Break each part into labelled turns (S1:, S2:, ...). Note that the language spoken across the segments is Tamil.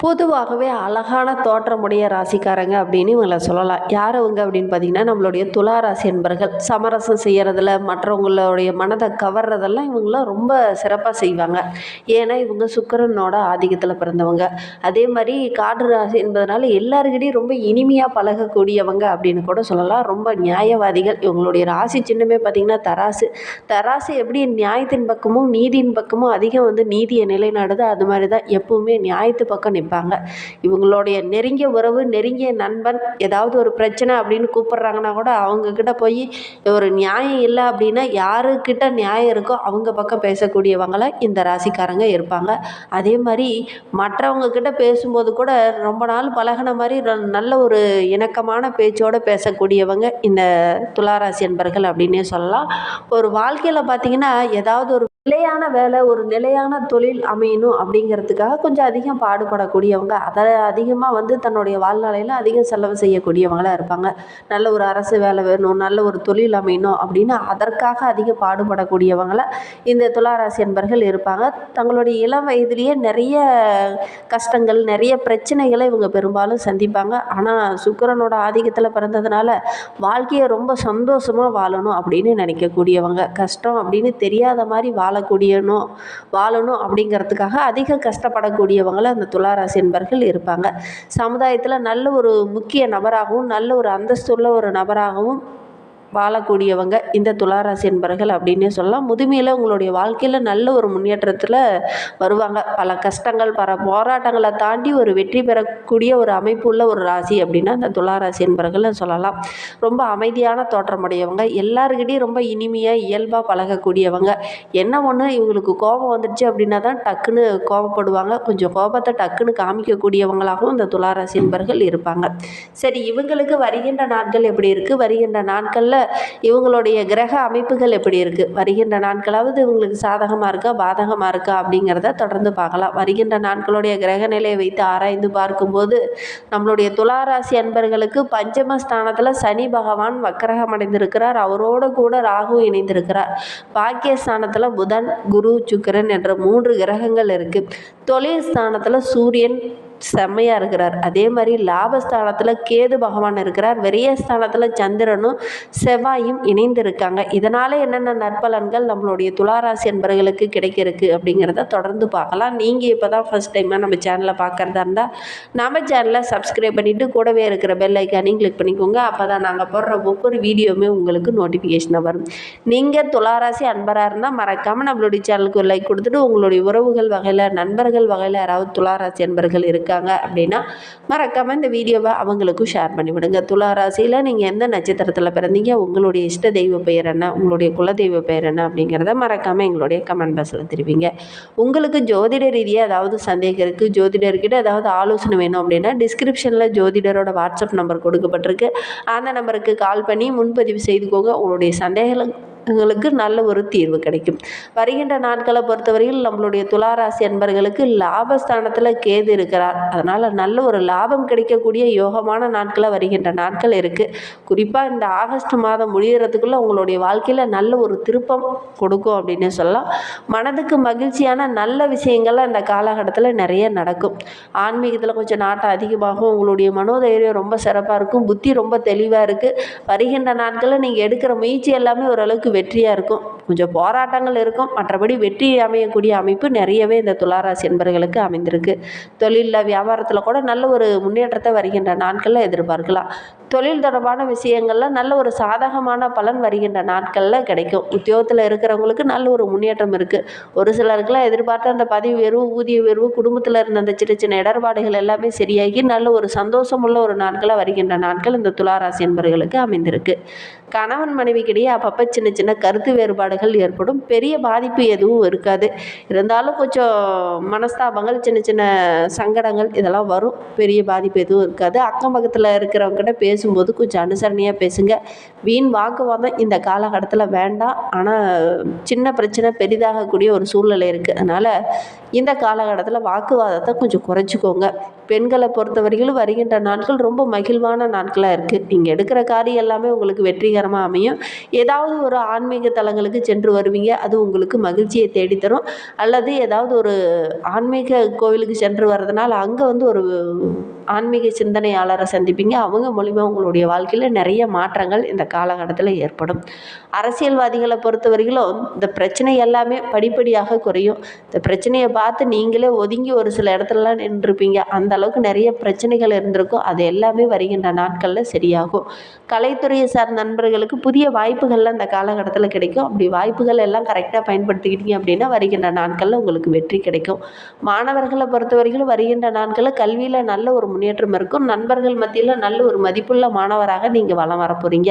S1: பொதுவாகவே அழகான தோற்றமுடைய ராசிக்காரங்க அப்படின்னு இவங்கள சொல்லலாம். யார் அவங்க அப்படின்னு பார்த்தீங்கன்னா, நம்மளுடைய துலா ராசி என்பர்கள். சமரசம் செய்யறதுல, மற்றவங்களுடைய மனதை கவர்றதெல்லாம் இவங்களாம் ரொம்ப சிறப்பாக செய்வாங்க. ஏன்னா இவங்க சுக்கிரனோட ஆதிக்கத்தில் பிறந்தவங்க. அதே மாதிரி காற்று ராசி என்பதனால எல்லாருக்கிட்டையும் ரொம்ப இனிமையாக பழகக்கூடியவங்க அப்படின்னு கூட சொல்லலாம். ரொம்ப நியாயவாதிகள். இவங்களுடைய ராசி சின்னமே பார்த்தீங்கன்னா தராசு. தராசு எப்படி நியாயத்தின் பக்கமும் நீதியின் பக்கமும் அதிகம் நீதியை நிலைநாடுது, அது மாதிரி தான் எப்பவுமே நியாயத்து பக்கம் நிற்பாங்க. இவங்களுடைய நெருங்கிய உறவு, நெருங்கிய நண்பன் ஏதாவது ஒரு பிரச்சனை அப்படின்னு கூப்பிடுறாங்கன்னா கூட அவங்கக்கிட்ட போய் ஒரு நியாயம் இல்லை அப்படின்னா யாருக்கிட்ட நியாயம் இருக்கோ அவங்க பக்கம் பேசக்கூடியவங்கள இந்த ராசிக்காரங்க இருப்பாங்க. அதே மாதிரி மற்றவங்க கிட்ட பேசும்போது கூட ரொம்ப நாள் பழகின மாதிரி நல்ல ஒரு இணக்கமான பேச்சோடு பேசக்கூடியவங்க இந்த துளாராசி என்பர்கள் அப்படின்னே சொல்லலாம். ஒரு வாழ்க்கையில் பார்த்தீங்கன்னா ஏதாவது ஒரு நிலையான வேலை, ஒரு நிலையான தொழில் அமையணும் அப்படிங்கிறதுக்காக கொஞ்சம் அதிகம் பாடுபடக்கூடியவங்க. அதை அதிகமாக தன்னுடைய வாழ்நாளையில் அதிகம் செலவு செய்யக்கூடியவங்களாக இருப்பாங்க. நல்ல ஒரு அரசு வேலை வேணும், நல்ல ஒரு தொழில் அமையணும் அப்படின்னு அதற்காக அதிக பாடுபடக்கூடியவங்கள இந்த துளாராசி என்பர்கள் இருப்பாங்க. தங்களுடைய இளம் வயதிலேயே நிறைய கஷ்டங்கள், நிறைய பிரச்சனைகளை இவங்க பெரும்பாலும் சந்திப்பாங்க. ஆனால் சுக்கிரனோட ஆதிக்கத்தில் பிறந்ததுனால வாழ்க்கையை ரொம்ப சந்தோஷமாக வாழணும் அப்படின்னு நினைக்கக்கூடியவங்க. கஷ்டம் அப்படின்னு தெரியாத மாதிரி வாழணும் அப்படிங்கிறதுக்காக அதிக கஷ்டப்படக்கூடியவங்கள அந்த துளாராசி என்பர்கள் இருப்பாங்க. சமுதாயத்தில் நல்ல ஒரு முக்கிய நபராகவும், நல்ல ஒரு அந்தஸ்துள்ள ஒரு நபராகவும் வாழக்கூடியவங்க இந்த துளாராசி என்பர்கள் அப்படின்னே சொல்லலாம். முதுமையில் உங்களுடைய வாழ்க்கையில் நல்ல ஒரு முன்னேற்றத்தில் வருவாங்க. பல கஷ்டங்கள், பல போராட்டங்களை தாண்டி ஒரு வெற்றி பெறக்கூடிய ஒரு அமைப்பு உள்ள ஒரு ராசி அப்படின்னா அந்த துளாராசி என்பர்கள் சொல்லலாம். ரொம்ப அமைதியான தோற்றமுடையவங்க, எல்லாருக்கிட்டையும் ரொம்ப இனிமையாக இயல்பாக பழகக்கூடியவங்க. என்ன ஒன்று, இவங்களுக்கு கோபம் வந்துடுச்சு அப்படின்னா தான் டக்குன்னு கோபப்படுவாங்க. கொஞ்சம் கோபத்தை டக்குன்னு காமிக்கக்கூடியவங்களாகவும் இந்த துளாராசி என்பர்கள் இருப்பாங்க. சரி, இவங்களுக்கு வருகின்ற நாட்கள் எப்படி இருக்குது, வருகின்ற நாட்களில் இவங்களுடைய கிரக அமைப்புகள் எப்படி இருக்குது, வருகின்ற நாட்களாவது இவங்களுக்கு சாதகமாக இருக்கா பாதகமாக இருக்கா அப்படிங்கிறத தொடர்ந்து பார்க்கலாம். வருகின்ற நாட்களுடைய கிரக நிலையை வைத்து ஆராய்ந்து பார்க்கும்போது நம்மளுடைய துளாராசி அன்பர்களுக்கு பஞ்சம ஸ்தானத்தில் சனி பகவான் வக்கரகம் அடைந்திருக்கிறார். அவரோடு கூட ராகு இணைந்திருக்கிறார். பாக்கியஸ்தானத்தில் புதன், குரு, சுக்கிரன் என்ற 3 கிரகங்கள் இருக்குது. தொழில் ஸ்தானத்தில் சூரியன் செம்மையாக இருக்கிறார். அதே மாதிரி லாபஸ்தானத்தில் கேது பகவான் இருக்கிறார். விரயஸ்தானத்தில் சந்திரனும் செவ்வாயும் இணைந்து இருக்காங்க. இதனால் என்னென்ன நற்பலன்கள் நம்மளுடைய துளாராசி என்பவர்களுக்கு கிடைக்கிறதுக்கு அப்படிங்கிறத தொடர்ந்து பார்க்கலாம். நீங்கள் இப்போ தான் ஃபஸ்ட் டைமாக நம்ம சேனலை பார்க்குறதா இருந்தால் நம்ம சேனலை சப்ஸ்கிரைப் பண்ணிவிட்டு கூடவே இருக்கிற பெல் ஐக்கானையும் கிளிக் பண்ணிக்கோங்க. அப்போ தான் நாங்கள் போடுற ஒவ்வொரு வீடியோவுமே உங்களுக்கு நோட்டிஃபிகேஷனாக வரும். நீங்கள் துளாராசி அன்பராக இருந்தால் மறக்காமல் நம்மளுடைய சேனலுக்கு ஒரு லைக் கொடுத்துட்டு உங்களுடைய உறவுகள் வகையில், நண்பர்கள் வகையில் யாராவது துளாராசி அன்பர்கள் இருக்காங்க அப்படின்னா மறக்காம இந்த வீடியோவை அவங்களுக்கும் ஷேர் பண்ணிவிடுங்க. துளாராசியில் நீங்கள் எந்த நட்சத்திரத்தில் பிறந்தீங்க, உங்களுடைய இஷ்ட தெய்வ பெயர் என்ன, உங்களுடைய குலதெய்வ பெயர் என்ன அப்படிங்கிறத மறக்காமல் எங்களுடைய கமெண்ட் பாக்ஸில் தெரிவிங்க. உங்களுக்கு ஜோதிட ரீதியாக ஏதாவது சந்தேகம் இருக்குது, ஜோதிடர்கிட்ட ஏதாவது ஆலோசனை வேணும் அப்படின்னா டிஸ்கிரிப்ஷனில் ஜோதிடரோட வாட்ஸ்அப் நம்பர் கொடுக்கப்பட்டிருக்கு. அந்த நம்பருக்கு கால் பண்ணி முன்பதிவு செய்துக்கோங்க. உங்களுடைய சந்தேகங்களுக்கு நல்ல ஒரு தீர்வு கிடைக்கும். வருகின்ற நாட்களை பொறுத்தவரையில் நம்மளுடைய துளாராசி அன்பர்களுக்கு லாபஸ்தானத்தில் கேது இருக்கிறார். அதனால் நல்ல ஒரு லாபம் கிடைக்கக்கூடிய யோகமான நாட்களை வருகின்ற நாட்கள் இருக்குது. குறிப்பாக இந்த ஆகஸ்ட் மாதம் முடிகிறதுக்குள்ளே உங்களுடைய வாழ்க்கையில் நல்ல ஒரு திருப்பம் கொடுக்கும் அப்படின்னு சொல்லலாம். மனதுக்கு மகிழ்ச்சியான நல்ல விஷயங்கள்லாம் இந்த காலகட்டத்தில் நிறைய நடக்கும். ஆன்மீகத்தில் கொஞ்சம் நாட்டம் அதிகமாகும். உங்களுடைய மனோதைரியம் ரொம்ப சிறப்பாக இருக்கும். புத்தி ரொம்ப தெளிவாக இருக்குது. வருகின்ற நாட்களில் நீங்கள் எடுக்கிற முயற்சி எல்லாமே ஓரளவுக்கு வெற்றியாக இருக்கும். கொஞ்சம் போராட்டங்கள் இருக்கும், மற்றபடி வெற்றி அமையக்கூடிய அமைப்பு நிறையவே இந்த துளாராசி என்பவர்களுக்கு அமைந்திருக்கு. தொழிலில், வியாபாரத்தில் கூட நல்ல ஒரு முன்னேற்றத்தை வருகின்ற நாட்களில் எதிர்பார்க்கலாம். தொழில் தொடர்பான விஷயங்களில் நல்ல ஒரு சாதகமான பலன் வருகின்ற நாட்களில் கிடைக்கும். உத்தியோகத்தில் இருக்கிறவங்களுக்கு நல்ல ஒரு முன்னேற்றம் இருக்குது. ஒரு சிலருக்குலாம் எதிர்பார்த்த அந்த பதவி உயர்வு, ஊதிய உயர்வு, குடும்பத்தில் இருந்த அந்த சின்ன சின்ன இடர்பாடுகள் எல்லாமே சரியாகி நல்ல ஒரு சந்தோஷமுள்ள ஒரு நாட்களாக வருகின்ற நாட்கள் இந்த துளாராசி என்பவர்களுக்கு அமைந்திருக்கு. கணவன் மனைவிக்கிடையே அப்பப்போ சின்ன சின்ன கருத்து வேறுபாடுகள் ஏற்படும். பெரிய பாதிப்பு எதுவும் இருக்காது. இருந்தாலும் கொஞ்சம் மனஸ்தாபங்கள், சின்ன சின்ன சங்கடங்கள் இதெல்லாம் வரும். பெரிய பாதிப்பு எதுவும் இருக்காது. அக்கம் பக்கத்தில் இருக்கிறவங்ககிட்ட பேசும்போது கொஞ்சம் அனுசரணையாக பேசுங்க. வீண் வாக்குவாதம் இந்த காலகட்டத்தில் வேண்டாம். ஆனால் சின்ன பிரச்சனை பெரிதாகக்கூடிய ஒரு சூழ்நிலை இருக்குது. அதனால் இந்த காலகட்டத்தில் வாக்குவாதத்தை கொஞ்சம் குறைச்சிக்கோங்க. பெண்களை பொறுத்தவரையிலும் வருகின்ற நாட்கள் ரொம்ப மகிழ்வான நாட்களாக இருக்குது. நீங்கள் எடுக்கிற காரியம் எல்லாமே உங்களுக்கு வெற்றிகரமாக அமையும். ஏதாவது ஒரு ஆன்மீக தலங்களுக்கு சென்று வருவீங்க. அது உங்களுக்கு மகிழ்ச்சியை தேடித்தரும். அல்லது ஏதாவது ஒரு ஆன்மீக கோவிலுக்கு சென்று வர்றதுனால அங்கே வந்து ஒரு ஆன்மீக சிந்தனையாளரை சந்திப்பீங்க. அவங்க மூலிமா உங்களுடைய வாழ்க்கையில் நிறைய மாற்றங்கள் இந்த காலகட்டத்தில் ஏற்படும். அரசியல்வாதிகளை பொறுத்தவரையிலும் இந்த பிரச்சனை எல்லாமே படிப்படியாக குறையும். இந்த பிரச்சனையை பார்த்து நீங்களே ஒதுங்கி ஒரு சில இடத்துலலாம் நின்றுருப்பீங்க. அந்த அளவுக்கு நிறைய பிரச்சனைகள் இருந்திருக்கும். அது எல்லாமே வருகின்ற நாட்களில் சரியாகும். கலைத்துறையை சார்ந்த நண்பர்களுக்கு புதிய வாய்ப்புகள்லாம் இந்த காலகட்டத்தில் கிடைக்கும். அப்படி வாய்ப்புகள் எல்லாம் கரெக்டாக பயன்படுத்திக்கிட்டீங்க அப்படின்னா வருகின்ற நாட்களில் உங்களுக்கு வெற்றி கிடைக்கும். மாணவர்களை பொறுத்தவரைக்கும் வருகின்ற நாட்களில் கல்வியில் நல்ல ஒரு முன்னேற்றம் இருக்கும். நண்பர்கள் மத்தியில் நல்ல ஒரு மதிப்புள்ள மாணவராக நீங்கள் வலம் வர போகிறீங்க.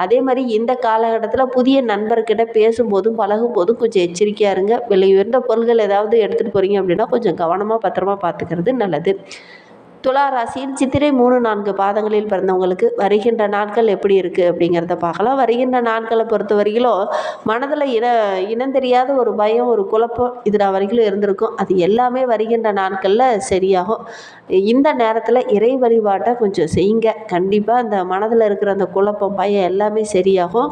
S1: அதே மாதிரி இந்த காலகட்டத்தில் புதிய நண்பர்கிட்ட பேசும்போதும் பழகும் போதும் கொஞ்சம் எச்சரிக்கையாக இருங்க. விலை உயர்ந்த பொருட்கள் ஏதாவது எடுத்துகிட்டு போகிறீங்க அப்படின்னா கொஞ்சம் கவனமாக பத்திரமா பார்த்துக்கிறது நல்லது. துலா ராசியில் சித்திரை 3-4 பாதங்களில் பிறந்தவங்களுக்கு வருகின்ற நாட்கள் எப்படி இருக்குது அப்படிங்கிறத பார்க்கலாம். வருகின்ற நாட்களை பொறுத்த வரையிலும் மனதில் இனந்தெரியாத ஒரு பயம், ஒரு குழப்பம் இது நான் வரைக்கும் இருந்திருக்கும். அது எல்லாமே வருகின்ற நாட்களில் சரியாகும். இந்த நேரத்தில் இறை வழிபாட்டை கொஞ்சம் செய்யுங்க. கண்டிப்பாக அந்த மனதில் இருக்கிற அந்த குழப்பம், பயம் எல்லாமே சரியாகும்.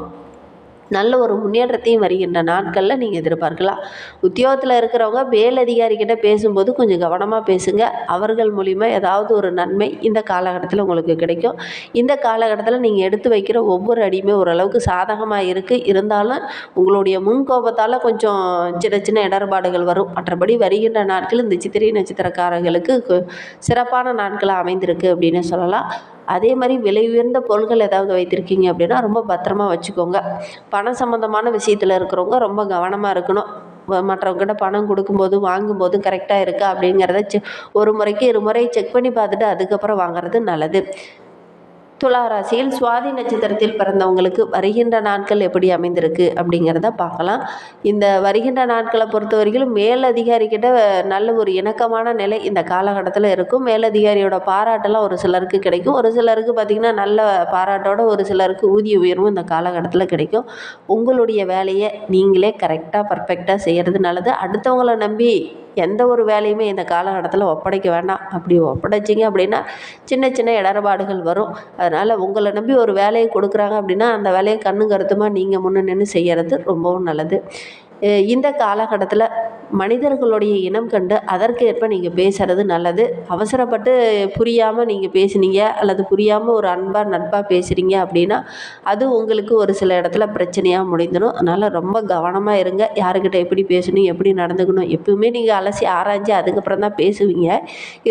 S1: நல்ல ஒரு முன்னேற்றத்தையும் வருகின்ற நாட்களில் நீங்கள் எதிர்பார்க்கலாம். உத்தியோகத்தில் இருக்கிறவங்க மேலதிகாரிகிட்ட பேசும்போது கொஞ்சம் கவனமாக பேசுங்க. அவர்கள் மூலிமா ஏதாவது ஒரு நன்மை இந்த காலகட்டத்தில் உங்களுக்கு கிடைக்கும். இந்த காலகட்டத்தில் நீங்கள் எடுத்து வைக்கிற ஒவ்வொரு அடியுமே ஓரளவுக்கு சாதகமாக இருக்குது. இருந்தாலும் உங்களுடைய முன்கோபத்தால் கொஞ்சம் சின்ன சின்ன இடர்பாடுகள் வரும். மற்றபடி வருகின்ற நாட்கள் இந்த சித்திரை நட்சத்திரக்காரர்களுக்கு சிறப்பான நாட்களாக அமைந்திருக்கு அப்படின்னு சொல்லலாம். அதே மாதிரி விலை உயர்ந்த பொருட்கள் ஏதாவது வைத்திருக்கீங்க அப்படின்னா ரொம்ப பத்திரமா வச்சுக்கோங்க. பணம் சம்மந்தமான விஷயத்தில் இருக்கிறவங்க ரொம்ப கவனமாக இருக்கணும். மற்றவங்ககிட்ட பணம் கொடுக்கும்போதும் வாங்கும்போதும் கரெக்டாக இருக்கா அப்படிங்கிறத ஒரு முறைக்கு 2 முறை செக் பண்ணி பார்த்துட்டு அதுக்கப்புறம் வாங்குறது நல்லது. துலா ராசியில் சுவாதி நட்சத்திரத்தில் பிறந்தவங்களுக்கு வருகின்ற நாட்கள் எப்படி அமைந்திருக்கு அப்படிங்கிறத பார்க்கலாம். இந்த வருகின்ற நாட்களை பொறுத்த வரைக்கும் மேலதிகாரிக்கிட்ட நல்ல ஒரு இணக்கமான நிலை இந்த காலகட்டத்தில் இருக்கும். மேலதிகாரியோட பாராட்டெல்லாம் ஒரு சிலருக்கு கிடைக்கும். ஒரு சிலருக்கு பார்த்திங்கன்னா நல்ல பாராட்டோட ஒரு சிலருக்கு ஊதிய உயர்வும் இந்த காலகட்டத்தில் கிடைக்கும். உங்களுடைய வேலையை நீங்களே கரெக்டாக பர்ஃபெக்டாக செய்கிறது நல்லது. அடுத்தவங்களை நம்பி எந்த ஒரு வேலையுமே இந்த காலகட்டத்தில் ஒப்படைக்க வேண்டாம். அப்படி ஒப்படைச்சிங்க அப்படின்னா சின்ன சின்ன இடர்பாடுகள் வரும். அதனால் உங்களை நம்பி ஒரு வேலையை கொடுக்குறாங்க அப்படின்னா அந்த வேலையை கண்ணு கருத்துமாக நீங்கள் முன்ன நின்று செய்கிறது ரொம்பவும் நல்லது. இந்த காலகட்டத்தில் மனிதர்களுடைய இனம் கண்டு அதற்கேற்ப நீங்கள் பேசுகிறது நல்லது. அவசரப்பட்டு புரியாமல் நீங்கள் பேசுனீங்க அல்லது புரியாமல் ஒரு அன்பாக நட்பாக பேசுகிறீங்க அப்படின்னா அது உங்களுக்கு ஒரு சில இடத்துல பிரச்சனையாக முடிந்துடும். அதனால் ரொம்ப கவனமாக இருங்க. யாருக்கிட்ட எப்படி பேசணும், எப்படி நடந்துக்கணும் எப்பவுமே நீங்கள் அலசி ஆராய்ஞ்சு அதுக்கப்புறம் தான் பேசுவீங்க.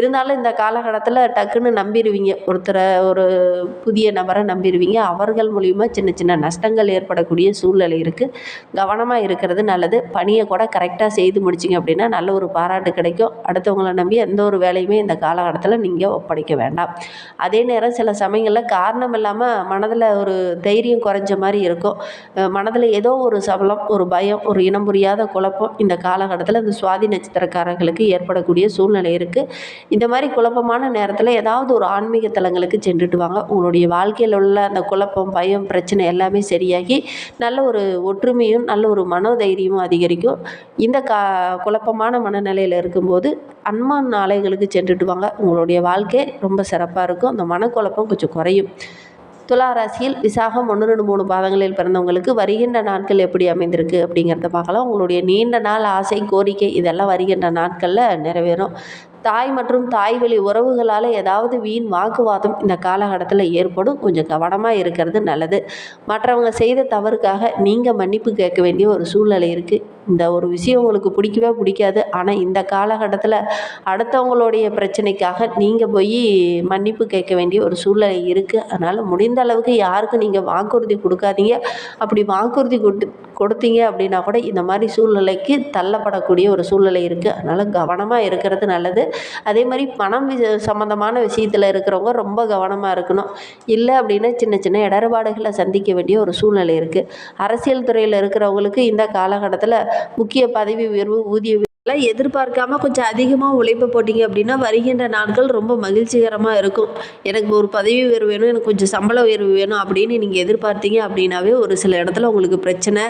S1: இருந்தாலும் இந்த காலகட்டத்தில் டக்குன்னு நம்பிடுவீங்க. ஒரு புதிய நபரை நம்பிடுவீங்க. அவர்கள் மூலிமா சின்ன சின்ன நஷ்டங்கள் ஏற்படக்கூடிய சூழ்நிலை இருக்குது. கவனமாக இருக்கிறது நல்லது. பணியை கூட கரெக்டாக செய்து முடிச்சிங்க அப்படின்னா நல்ல ஒரு பாராட்டு கிடைக்கும். அடுத்தவங்களை நம்பி எந்த ஒரு வேலையுமே இந்த காலகட்டத்தில் நீங்கள் ஒப்படைக்க வேண்டாம். அதே நேரம் சில சமயங்களில் காரணம் இல்லாமல் மனதில் ஒரு தைரியம் குறைஞ்ச மாதிரி இருக்கும். மனதில் ஏதோ ஒரு சபலம், ஒரு பயம், ஒரு இனம் புரியாத குழப்பம் இந்த காலகட்டத்தில் இந்த சுவாதி நட்சத்திரக்காரர்களுக்கு ஏற்படக்கூடிய சூழ்நிலை இருக்குது. இந்த மாதிரி குழப்பமான நேரத்தில் ஏதாவது ஒரு ஆன்மீக தலங்களுக்கு சென்றுட்டு வாங்க. உங்களுடைய வாழ்க்கையில் உள்ள அந்த குழப்பம், பயம், பிரச்சனை எல்லாமே சரியாகி நல்ல ஒரு ஒற்றுமையும் நல்ல ஒரு மனோதைரியமும் அதிகரிக்கும். இந்த குழப்பமான மனநிலையில் இருக்கும்போது அன்பான ஆலயங்களுக்கு சென்றுட்டு வாங்க. உங்களுடைய வாழ்க்கை ரொம்ப சிறப்பாக இருக்கும். அந்த மனக்குழப்பம் கொஞ்சம் குறையும். துலா ராசியில் விசாகம் 1-2-3 பாதங்களில் பிறந்தவங்களுக்கு வருகின்ற நாட்கள் எப்படி அமைந்திருக்கு அப்படிங்கிறத பார்க்கலாம். உங்களுடைய நீண்ட நாள் ஆசை, கோரிக்கை இதெல்லாம் வருகின்ற நாட்களில் நிறைவேறும். தாய் மற்றும் தாய் வழி உறவுகளால் ஏதாவது வீண் வாக்குவாதம் இந்த காலகட்டத்தில் ஏற்படும். கொஞ்சம் கவனமாக இருக்கிறது நல்லது. மற்றவங்க செய்த தவறுக்காக நீங்கள் மன்னிப்பு கேட்க வேண்டிய ஒரு சூழ்நிலை இருக்குது. இந்த ஒரு விஷயம் உங்களுக்கு பிடிக்கவே பிடிக்காது. ஆனால் இந்த காலகட்டத்தில் அடுத்தவங்களுடைய பிரச்சனைக்காக நீங்கள் போய் மன்னிப்பு கேட்க வேண்டிய ஒரு சூழ்நிலை இருக்குது. அதனால் முடிந்த அளவுக்கு யாருக்கும் நீங்கள் வாக்குறுதி கொடுக்காதீங்க. அப்படி வாக்குறுதி கொடுத்தீங்க அப்படின்னா கூட இந்த மாதிரி சூழ்நிலைக்கு தள்ளப்படக்கூடிய ஒரு சூழ்நிலை இருக்குது. அதனால் கவனமாக இருக்கிறது நல்லது. அதே மாதிரி பணம் சம்மந்தமான விஷயத்தில் இருக்கிறவங்க ரொம்ப கவனமாக இருக்கணும். இல்லை அப்படின்னா சின்ன சின்ன இடர்பாடுகளை சந்திக்க வேண்டிய ஒரு சூழ்நிலை இருக்குது. அரசியல் துறையில் இருக்கிறவங்களுக்கு இந்த காலகட்டத்தில் முக்கிய பதவி உயர்வு, ஊதிய எல்லாம் எதிர்பார்க்காம கொஞ்சம் அதிகமாக உழைப்பு போட்டிங்க அப்படின்னா வருகின்ற நாட்கள் ரொம்ப மகிழ்ச்சிகரமாக இருக்கும். எனக்கு ஒரு பதவி உயர்வு வேணும், எனக்கு கொஞ்சம் சம்பள உயர்வு வேணும் அப்படின்னு நீங்கள் எதிர்பார்த்தீங்க அப்படின்னாவே ஒரு சில இடத்துல உங்களுக்கு பிரச்சனை,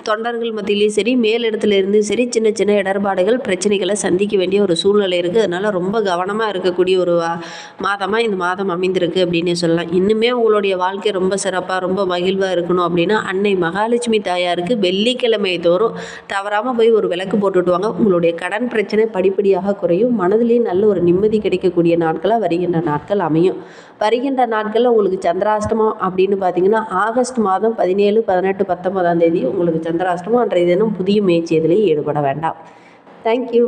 S1: தொண்டர்கள் மத்தியிலையும் சரி மேலிடத்துல இருந்தும் சரி சின்ன சின்ன இடர்பாடுகள் பிரச்சனைகளை சந்திக்க வேண்டிய ஒரு சூழ்நிலை இருக்குது. அதனால் ரொம்ப கவனமாக இருக்கக்கூடிய ஒரு மாதமாக இந்த மாதம் அமைந்திருக்கு அப்படின்னு சொல்லலாம். இன்னுமே உங்களுடைய வாழ்க்கை ரொம்ப சிறப்பாக ரொம்ப மகிழ்வாக இருக்கணும் அப்படின்னா அன்னை மகாலட்சுமி தாயாருக்கு வெள்ளிக்கிழமை தோறும் தவறாமல் போய் ஒரு விளக்கு போட்டுட்டு வாங்க. உங்களுடைய கடன் பிரச்சனை படிப்படியாக குறையும். மனதிலேயே நல்ல ஒரு நிம்மதி கிடைக்கக்கூடிய நாட்களாக வருகின்ற நாட்கள் அமையும். வருகின்ற நாட்களில் உங்களுக்கு சந்திராஷ்டமம் அப்படின்னு பார்த்தீங்கன்னா ஆகஸ்ட் மாதம் 17, 18, 19 உங்களுக்கு சந்திராஷ்டமம். அன்றைய தினம் புதிய முயற்சி எதிலையும் ஈடுபட வேண்டாம். தேங்க்யூ.